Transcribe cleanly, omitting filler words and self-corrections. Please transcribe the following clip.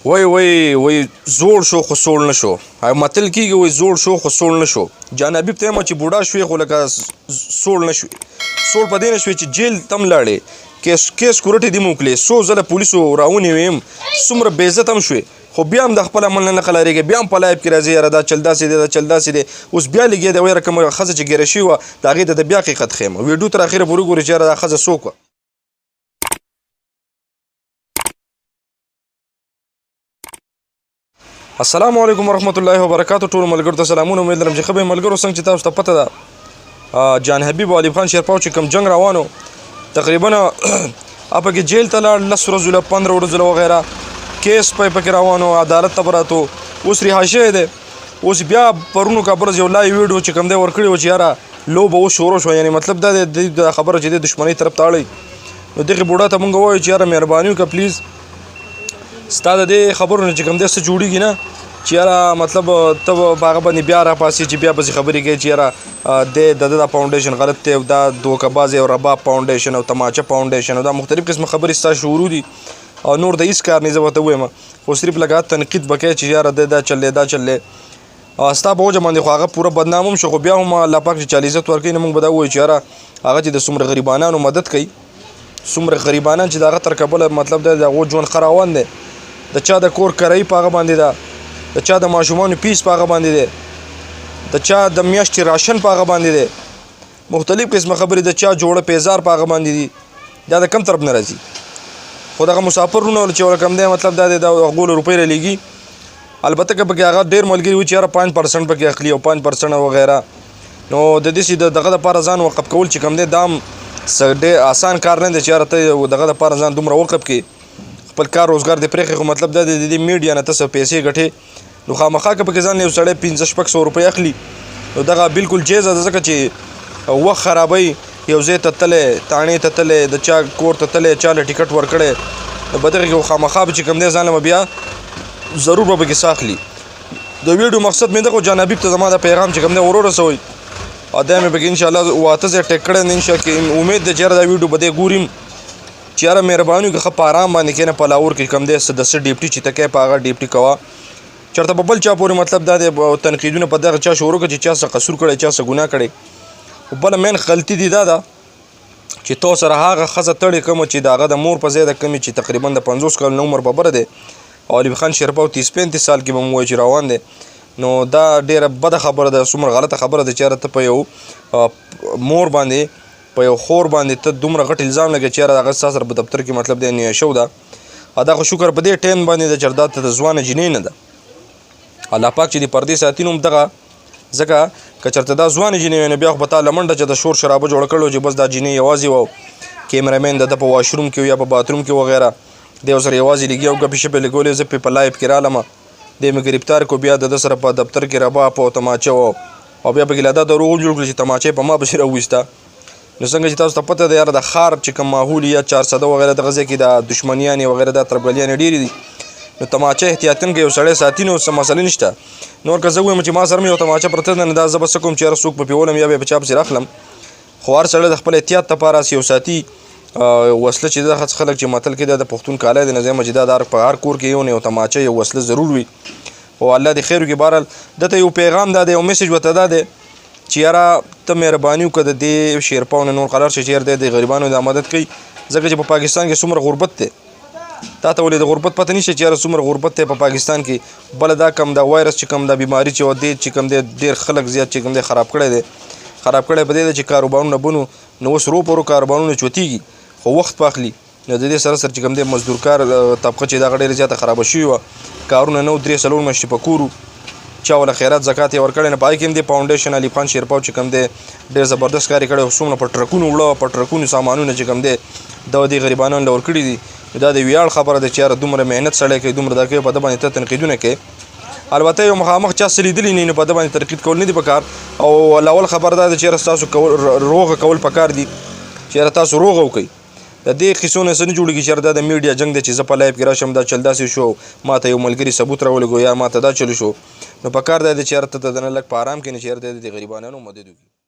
وای زوړ شو خو سوړ نه شو متل کېږي وای زوړ شو خو سوړ نه شو جان حبیب ته وایم چې بوډا شوې خو لکه سوړ نه شوې سوړ په دې نه شوې چې جیل تم لاړې کیس کورټې دې مو کړې څو ځله پولیسو راونیوې یم څومره بې عزت هم شوې خو بیا هم د خپل عمل نه خلاریږي بیا هم په لایف کې راځي یاره دا چل داسې دی دا چل داسې دی اوس بیا لګیا دی وایي کومه ښځه چې ګیره شوې وه د هغې ته د بیا حقیقت ښیم ویډیو تر اخره پورې ګورې چې یاره دا ښځه څوک وه السلام علیکم ورحمت الله وبرکاتو ټولو ملګرو ته سلامونه امید لرم چې ښه به ملګرو څنګه چې تاسو ته پته ده جان حبیب او ایوب خان شیرپاو چې کوم جنګ روانو تقریبا پکې جیل ته لاړ 10 ورځو له 15 ورځو وغیره کیس پکې روانو عدالت ته براتو اوس رها شوی دی اوس بیا پرونو کابرز یو لایو ویډیو چې کوم دی ورکړی و چې یاره لوبه اوس شروع شوه یعنې مطلب دا دی د خبره چې دی دښمنۍ طرف ته اړوي نو دغې بوډا ته مونږ ووایو چې یاره مهرباني وکړه پلیز ستا د دې خبرو نه چې کوم دی څه جوړېږي نه چې یاره مطلب ته به هغه باندې بیا راپاسې چې بیا پسې خبرې کوي چې یاره د ده دا فاونډیشن غلط دی او دا دوکهباز او رباب فاونډیشن او تماچه فاونډیشن او دا مختلف قسمه خبرې ستا شروع دي او نور د هېڅ کار نه زه ورته ووایم خو صرف لږ تنقید به کوې چې یاره دی دا چل دی دا چل دی ستا په وجه باندې خو هغه پوره بدنام هم شو خو بیا هم الله پاک چې چا عزت ورکوي نه موږ به دا ووایو چې یاره هغه چې د څومره غریبانانو مدد کوي څومره غریبانان چې د هغه تر کبله مطلب دی د هغو ژوند ښه روان دی د چا د کور کرایي په هغه باندې ده د چا د ماشومانو پیس په هغه باندې دی د چا د میاشتې راشن په هغه باندې دی مختلف قسمه خبرې د چا جوړه پیزار په هغه باندې دي دا د کم طرف نه راځي خو دغه مسافرونه چې ورکم دی مطلب دا دی د هغو له روپۍ رالیږي البته که پکې هغه ډېر ملګري وي چې یاره 5% پکې اخلي او 5% وغیره نو د داسې دغه دپاره ځان وقف کول چې کوم دی دا هم ډېر آسان کار نه دی چې یاره ته دغه دپاره ځان دومره وقف کړي خپل کار روزګار دې پرېښې خو مطلب دا دی د دې میډیا نه ته څه پیسې ګټې نو خامخا که پکې ځان یو سړی 500-600 روپۍ اخلي نو دغه بالکل جیزه ده ځکه چې وخت خرابوي یو ځای ته تللی تاڼې ته تللی د چا کور ته تللی چا له ټیکټ ورکړی نو په دغې کې خامخا به چې کوم دی ځان له بیا ضرور به پکې څه اخلي د ویډیو مقصد مې دغه جان حبیب ته زما د پیغام چې کوم دی ور ورسوئ او دا مې پکې انشاءالله واته ځای ټیک کړی دی انشاء کې امید دی چې یاره دا ویډیو به دی ګوریم چې یاره مهرباني وکړه ښه په ارام باندې کښېنه په لاهور کې کوم دی د څه ډیپټي چې ته کوې په هغه ډیپټي کوه چېرته په بل چا پورې مطلب دا دی تنقیدونه په دغه چا شروع کړه چې چا څه قصور کړی چا څه ګناه کړی خو بله مین غلطي دي دا ده چې تو سره هغه ښځه تړې کومه چې د هغه د مور په ځای ده کومې چې تقریبا د 50 کلونو عمر په بره دی او ایوب خان شیرپاو 30-35 سال کې به مو وایي چې روان دی نو دا ډېره بده خبره ده څومره غلطه خبره ده چې یاره ته په یو مور باندې په یو خور باندې ته دومره غټ الزام لګوې چې یاره هغه ستا سره په دفتر کې مطلب دی نیشو ده دا خو شکر په دې ټایم باندې ده چې دا ته د ځوانه جینۍ نه ده الله پاک چې دې پردې ساتي نو هم دغه ځکه که چېرته دا ځوانه جینۍ وي نو بیا خو به تا لمنډه چې د شور شرابه جوړه کړې وه چې بس دا جینۍ یوازې وه کیمرامین د ده په واشروم کې یا په باتروم کې وغیره دی ورسره یوازې لګي او ګپې شپې لګولې زه په لایف کې رالمه دی مې ګرفتار کړو بیا د ده سره په دفتر کې رباب او تماچه وه او بیا پکې له دا دروغ جوړ کړل چې تماچه په ما پسې راوویسته نو څنګه چې تاسو ته پته ده یاره د ښار چې کوم ماحول یا 400 وغیره دغه ځای کې د دښمنیانې وغیره دا تربګلیانې ډېرې دي نو تماچه احتیاطن که یو سړی ساتي نو څه مسلې نشته نور که زه ووایم چې ما سره مې یو تماچه پرته ده نو دا زه به څه کوم چې یاره څوک به پیولم یا به یې په چا پسې راخلم خو هر سړی د خپل احتیاط دپاره یو ساتي وسله چې دغه خلک چې متل کې د پښتون کالی دی نو زه یم چې دا په هر کور کې یو تماچه یو وسله ضرور وي او الله دې خیر وکړي بهرحال دته یو پیغام دا دی یو میسج ورته دا دی چې یاره ته مهرباني وکړه د دې شیرپاو نه نور قرار شي چې یاره دی د غریبانو دا مدد کوي ځکه چې په پاکستان کې څومره غربت دی تا ته ولې د غربت پته نشته چې یاره څومره غربت دی په پاکستان کې بله دا کم دا وایرس چې کم دا بیماري چې دی چې کم دی ډېر خلک زیات چې کم دی خراب کړی دی خراب کړی په دې ده چې کاروبارونه بنو نو اوس روپرو کاروبارونه چوتېږي خو وخت په اخلي نو د دې سره سره چې کوم دی مزدورکار طبقه چې دغه ډېره زیاته خرابه شوې وه کارونه نه و 3-4 میاشتې په کور چا وله خیرات زکات یې ورکړی نه په هغې کې هم دی فاونډیشن ایوب خان شیرپاو چې کوم دی ډېر زبردست کار یې کړی او څومره په ټرکونو وړه په ټرکونو سامانونه چې کوم دی دا دې غریبانو له ورکړي دي دا د ویاړ خبره ده چې یاره دومره محنت سړی کوي دومره دا کوي په ده باندې ته تنقیدونه کوې البته یو مخامخ چا څه لیدلي نه نو په ده باندې تنقید کول نه دي پکار او اول خبر دا ده چې یاره ستاسو روغه کول پکار دي چې یاره تاسو روغه وکئ د دې قصو نه څه نه جوړېږي چې یاره دا د میډیا جنګ دی چې زه په لایف کې راشم دا چل داسې شو ما ته یو ملګري ثبوت راولېږو یا ما ته دا چلو شو نو پکار دا دی چې یاره ته د نه لږ په ارام کښېنې چې یاره د غریبانو مدد وکړي